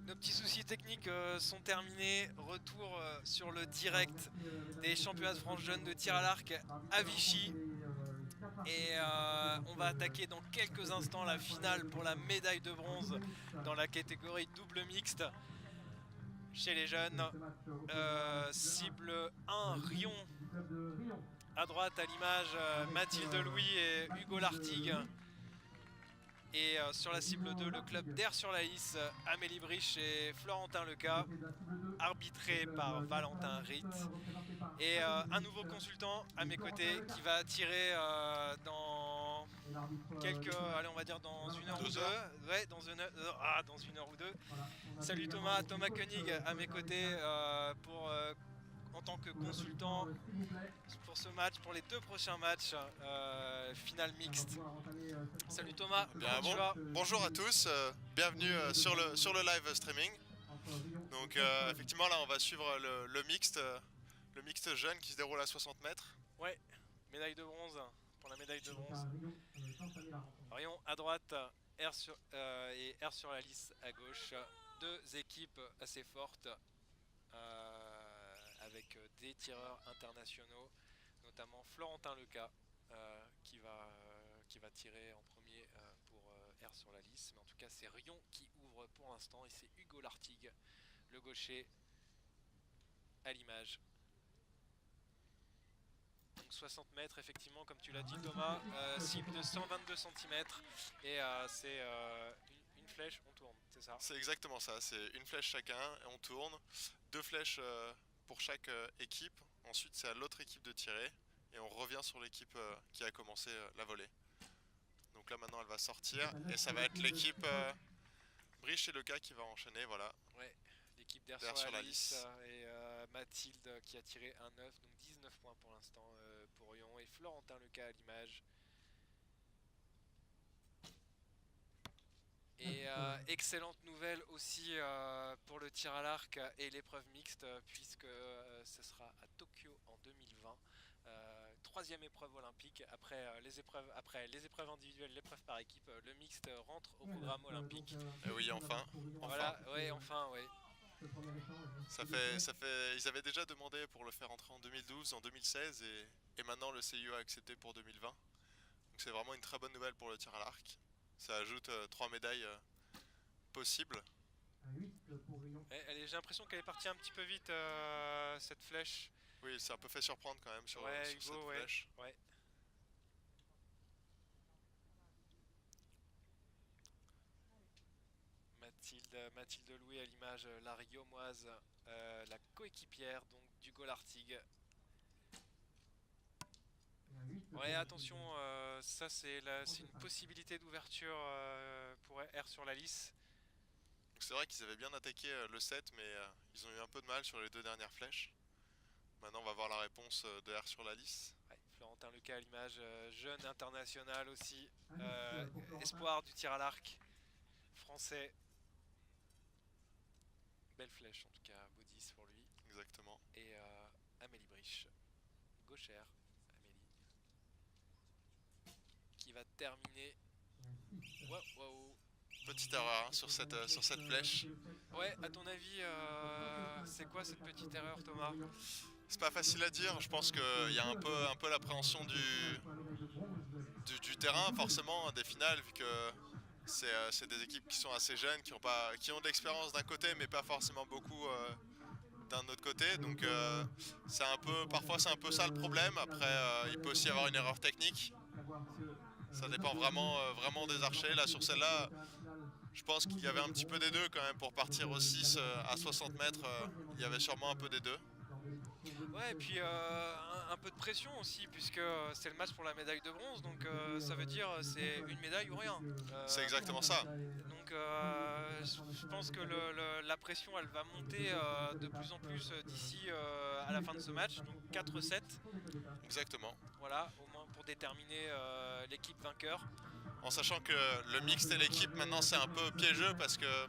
Nos petits soucis techniques sont terminés. Retour sur le direct des championnats de France jeunes de tir à l'arc à Vichy. Et on va attaquer dans quelques instants la finale pour la médaille de bronze dans la catégorie double mixte chez les jeunes. Cible 1, Rion. À droite, à l'image, Mathilde Louis et Hugo Lartigue. Et sur la cible 2, le club d'Air sur la Lys, Amélie Briche et Florentin Leca, arbitré par Valentin Ritt. Et un nouveau consultant à mes côtés qui va tirer dans quelques, allez, on va dire dans une heure ou deux. Ouais, dans une heure ou deux. Salut Thomas, Thomas Koenig à mes côtés en tant que consultant pour ce match, pour les deux prochains matchs, finale mixte. Salut Thomas, bien, comment tu vas ? Bonjour à tous, bienvenue sur le live streaming. Donc effectivement là on va suivre le mixte jeune qui se déroule à 60 mètres. Ouais, médaille de bronze, pour la médaille de bronze. Rion à droite, R sur la Lys à gauche. Deux équipes assez fortes. Avec des tireurs internationaux, notamment Florentin Leca qui va tirer en premier pour R sur la Lys. Mais en tout cas c'est Rion qui ouvre pour l'instant et c'est Hugo Lartigue, le gaucher, à l'image. Donc 60 mètres effectivement comme tu l'as dit Thomas, cible de 122 cm et c'est une flèche, on tourne, c'est ça? C'est exactement ça, c'est une flèche chacun et on tourne, deux flèches pour chaque équipe, ensuite c'est à l'autre équipe de tirer et on revient sur l'équipe qui a commencé la volée. Donc là maintenant elle va sortir et ça va être l'équipe Briche et Leca qui va enchaîner, voilà. Ouais, l'équipe d'Air sur la Lys et Mathilde qui a tiré un 9, donc 19 points pour l'instant pour Rion et Florentin Leca à l'image. Et excellente nouvelle aussi pour le tir à l'arc et l'épreuve mixte puisque ce sera à Tokyo en 2020. Troisième épreuve olympique après les épreuves individuelles, l'épreuve par équipe, le mixte rentre au programme olympique. Et oui, enfin. Voilà, ouais, enfin, ouais. Ils avaient déjà demandé pour le faire entrer en 2012, en 2016 et maintenant le CIO a accepté pour 2020. Donc c'est vraiment une très bonne nouvelle pour le tir à l'arc. Ça ajoute 3 médailles possibles. J'ai l'impression qu'elle est partie un petit peu vite cette flèche. Oui, c'est un peu fait surprendre quand même sur Hugo, cette flèche. Ouais. Mathilde Louis à l'image, la Riomoise, la coéquipière donc d'Hugo Lartigue. Ouais, attention, ça c'est une possibilité d'ouverture pour R sur la Lys. C'est vrai qu'ils avaient bien attaqué le 7, mais ils ont eu un peu de mal sur les deux dernières flèches. Maintenant, on va voir la réponse de R sur la Lys. Ouais, Florentin Leca à l'image, jeune international aussi, espoir du tir à l'arc français. Belle flèche en tout cas, beau 10 pour lui. Exactement. Et Amélie Briche, gauchère, Amélie, qui va terminer. Wow. Petite erreur hein, sur cette flèche. Ouais, à ton avis, c'est quoi cette petite erreur, Thomas? C'est pas facile à dire, je pense qu'il y a un peu l'appréhension du terrain, forcément, des finales, vu que c'est des équipes qui sont assez jeunes, qui ont de l'expérience d'un côté, mais pas forcément beaucoup d'un autre côté. Donc parfois c'est un peu ça le problème. Après, il peut aussi y avoir une erreur technique. Ça dépend vraiment des archers. Là, sur celle-là, je pense qu'il y avait un petit peu des deux quand même pour partir au 6 à 60 mètres. Il y avait sûrement un peu des deux. Ouais, et puis un peu de pression aussi, puisque c'est le match pour la médaille de bronze, donc ça veut dire c'est une médaille ou rien. C'est exactement ça. Donc je pense que la pression elle va monter de plus en plus d'ici à la fin de ce match, donc 4-7. Exactement. Voilà, au moins pour déterminer l'équipe vainqueur. En sachant que le mixte et l'équipe maintenant c'est un peu piégeux parce que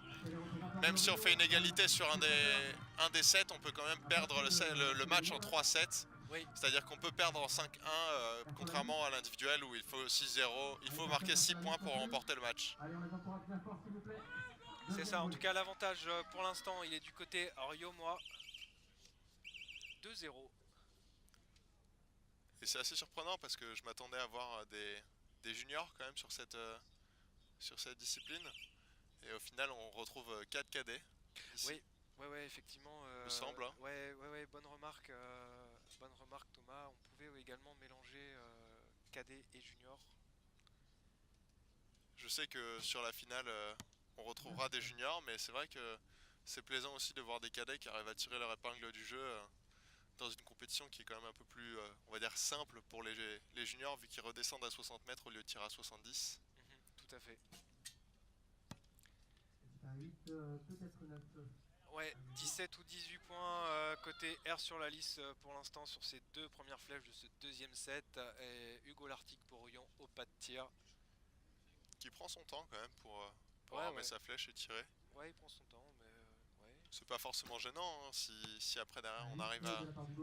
même si on fait une égalité sur un des 7, on peut quand même perdre le match en 3-7. Oui. C'est-à-dire qu'on peut perdre en 5-1, contrairement à l'individuel où il faut 6-0, il faut marquer 6 points pour remporter le match. C'est ça, en tout cas l'avantage pour l'instant il est du côté Ryomois. 2-0. Et c'est assez surprenant parce que je m'attendais à voir des juniors quand même sur cette discipline. Et au final on retrouve 4 cadets ici. Oui, ouais, effectivement. Me semble. Hein. Ouais, bonne remarque Thomas. On pouvait également mélanger cadet et junior. Je sais que sur la finale on retrouvera des juniors, mais c'est vrai que c'est plaisant aussi de voir des cadets qui arrivent à tirer leur épingle du jeu dans une compétition qui est quand même un peu plus, on va dire, simple pour les juniors vu qu'ils redescendent à 60 mètres au lieu de tirer à 70. Tout à fait. Peut-être 9. Ouais, 17 ou 18 points côté R sur la liste pour l'instant sur ces deux premières flèches de ce deuxième set. Et Hugo Lartigue pour Rion au pas de tir. Qui prend son temps quand même pour armer sa flèche et tirer. Ouais, il prend son temps, mais ouais. C'est pas forcément gênant hein, si après derrière on arrive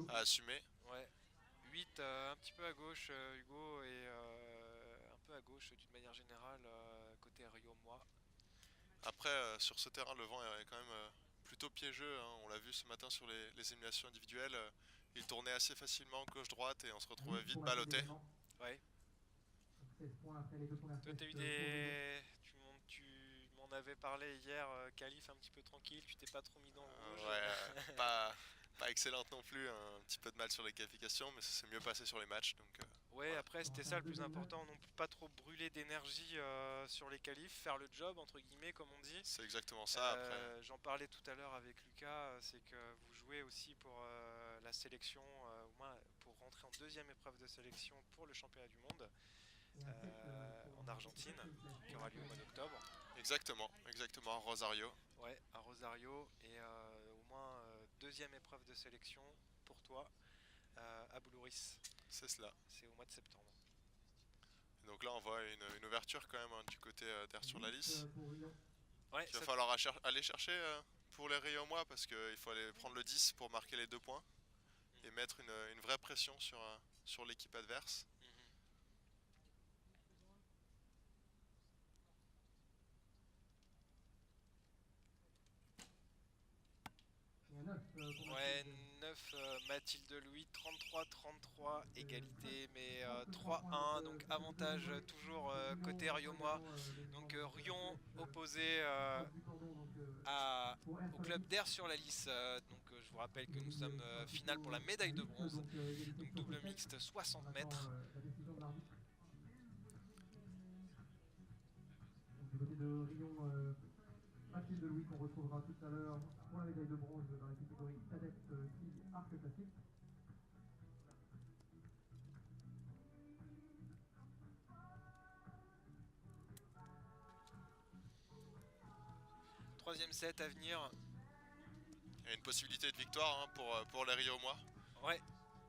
à assumer. Ouais. 8 un petit peu à gauche Hugo et un peu à gauche d'une manière générale côté Ryomois. Après sur ce terrain le vent est quand même plutôt piégeux, hein. On l'a vu ce matin sur les émulations individuelles, il tournait assez facilement gauche-droite et on se retrouvait vite ballotté. Ouais. Toi t'as eu tu m'en avais parlé hier, qualif un petit peu tranquille, tu t'es pas trop mis dans le rouge. Ouais, pas excellente non plus, un petit peu de mal sur les qualifications, mais ça s'est mieux passé sur les matchs. Donc, ouais, voilà. Après c'était ça le plus important, non pas trop brûler d'énergie sur les qualifs, faire le job entre guillemets comme on dit. C'est exactement ça après. J'en parlais tout à l'heure avec Lucas, c'est que vous jouez aussi pour la sélection, au moins pour rentrer en deuxième épreuve de sélection pour le championnat du monde en Argentine, qui aura lieu au mois d'octobre. Exactement, à Rosario. Ouais, à Rosario, et au moins deuxième épreuve de sélection pour toi à Boulouris. C'est cela. C'est au mois de septembre. Et donc là on voit une ouverture quand même hein, du côté d'Air sur la Lys. Ouais, il va falloir aller chercher pour les Ryomois parce qu'il faut aller prendre le 10 pour marquer les 2 points et mettre une vraie pression sur l'équipe adverse. Ouais, 9 Mathilde Louis, 33-33, égalité, mais 3-1, donc avantage toujours côté Ryomois. Donc Rion opposé au club d'Air sur la Lys. Donc je vous rappelle que nous sommes finale pour la médaille de bronze, donc double mixte 60 mètres. Du côté de Rion, Mathilde Louis qu'on retrouvera tout à l'heure pour la médaille de bronze dans la catégorie cadette filles arc classique. Troisième set à venir. Il y a une possibilité de victoire hein, pour les Ryomois. Ouais.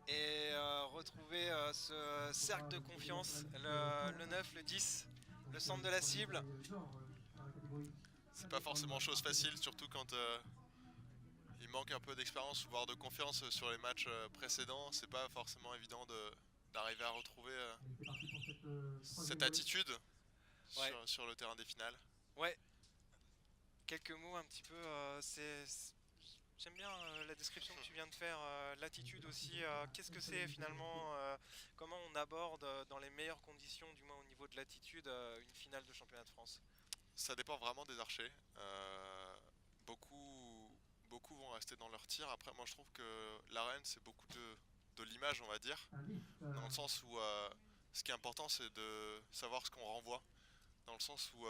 Et retrouver ce cercle de confiance, le 9, le 10, le centre de la cible. C'est pas forcément chose facile, surtout quand il manque un peu d'expérience ou voire de confiance sur les matchs précédents. C'est pas forcément évident d'arriver à retrouver cette attitude sur le terrain des finales. Ouais. Quelques mots un petit peu, j'aime bien la description que tu viens de faire, l'attitude aussi. Qu'est-ce que c'est finalement, comment on aborde dans les meilleures conditions, du moins au niveau de l'attitude, une finale de championnat de France? Ça dépend vraiment des archers. Beaucoup vont rester dans leur tir. Après, moi je trouve que l'arène c'est beaucoup de l'image, on va dire, dans le sens où ce qui est important c'est de savoir ce qu'on renvoie. Dans le sens où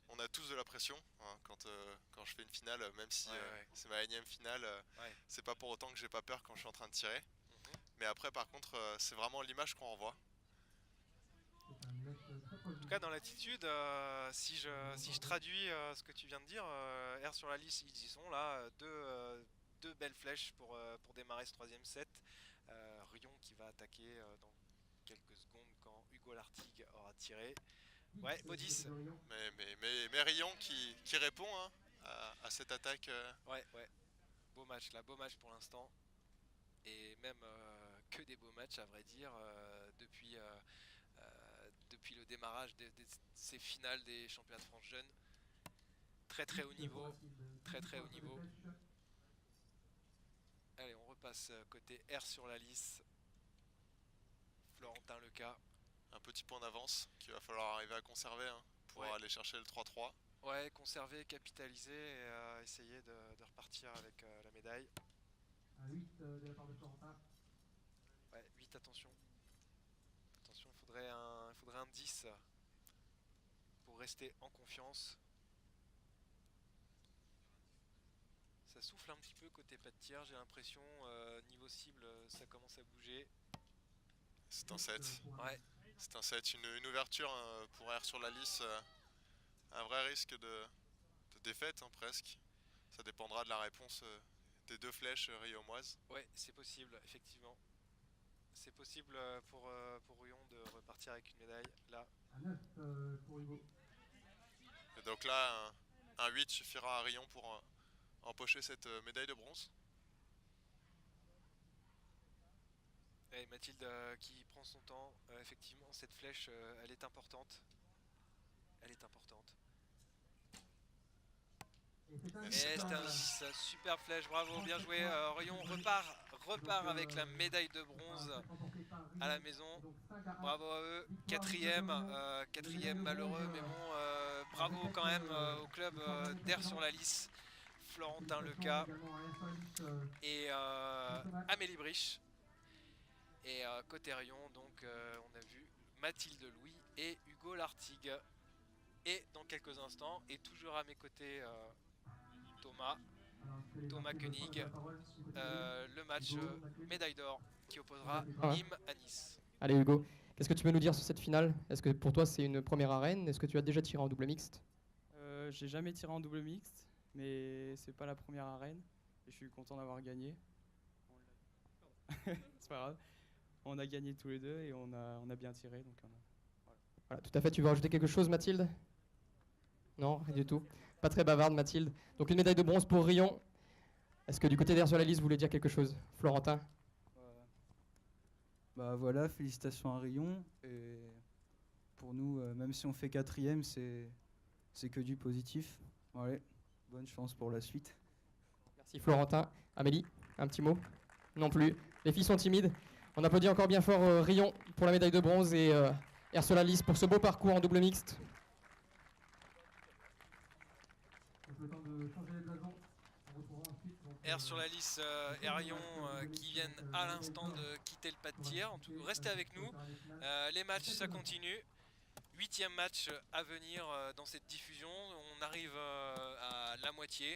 on a tous de la pression hein, quand je fais une finale, même si c'est ma énième finale, c'est pas pour autant que j'ai pas peur quand je suis en train de tirer. Mais après par contre c'est vraiment l'image qu'on renvoie. En tout cas dans l'attitude, si je traduis ce que tu viens de dire, R sur la liste ils y sont là, deux belles flèches pour démarrer ce troisième set. Rion qui va attaquer dans quelques secondes quand Hugo Lartigue aura tiré. Ouais, Baudis. Mais Rion qui répond hein, à cette attaque. Ouais. Beau match là, beau match pour l'instant. Et même que des beaux matchs à vrai dire depuis le démarrage de ces finales des championnats de France jeunes. Très haut niveau, très haut niveau. Allez, on repasse côté R sur la lisse. Florentin Leca. Un petit point d'avance qu'il va falloir arriver à conserver hein, pour aller chercher le 3-3. Ouais, conserver, capitaliser et essayer de repartir avec la médaille. À 8 de la part de Florentin. Ouais, 8, attention. Attention, il faudrait un 10 pour rester en confiance. Ça souffle un petit peu côté pas de tir, j'ai l'impression. Niveau cible, ça commence à bouger. C'est un 7. Ouais. C'est un 7, une ouverture pour R sur la lisse. Un vrai risque de défaite hein, presque. Ça dépendra de la réponse des deux flèches riaumoises. Ouais, c'est possible, effectivement. C'est possible pour Rion de repartir avec une médaille, là. À 9 pour Hugo. Et donc là, un 8 suffira à Rion pour empocher cette médaille de bronze. Et Mathilde qui prend son temps. Effectivement, cette flèche, elle est importante. Elle est importante. Et c'est un superbe flèche, bravo, bien joué. Rion repart avec la médaille de bronze à la maison. Bravo à eux. Quatrième malheureux, mais bon, bravo quand même au club d'Air sur la lisse. Florentin Leca et Amélie Brich. Et côté Rion, donc on a vu Mathilde Louis et Hugo Lartigue. Et dans quelques instants, et toujours à mes côtés, Thomas Koenig, le match médaille d'or qui opposera Nîmes à Nice. Allez Hugo, qu'est-ce que tu peux nous dire sur cette finale? Est-ce que pour toi c'est une première arène? Est-ce que tu as déjà tiré en double mixte? J'ai jamais tiré en double mixte, mais c'est pas la première arène et je suis content d'avoir gagné. C'est pas grave. On a gagné tous les deux et on a bien tiré. Donc voilà, tout à fait. Tu veux rajouter quelque chose, Mathilde? Non, rien du tout. Pas très bavarde, Mathilde. Donc une médaille de bronze pour Rion. Est-ce que du côté d'Air sur la liste, vous voulez dire quelque chose, Florentin? Bah voilà, félicitations à Rion. Et pour nous, même si on fait quatrième, c'est que du positif. Allez, bonne chance pour la suite. Merci Florentin. Amélie, un petit mot? Non plus. Les filles sont timides. On applaudit encore bien fort Rion pour la médaille de bronze et Air sur la liste pour ce beau parcours en double mixte. R sur la liste et Rion qui viennent à l'instant de quitter le pas de tir. En tout cas, restez avec nous. Les matchs, ça continue. 8e match à venir dans cette diffusion. On arrive à la moitié.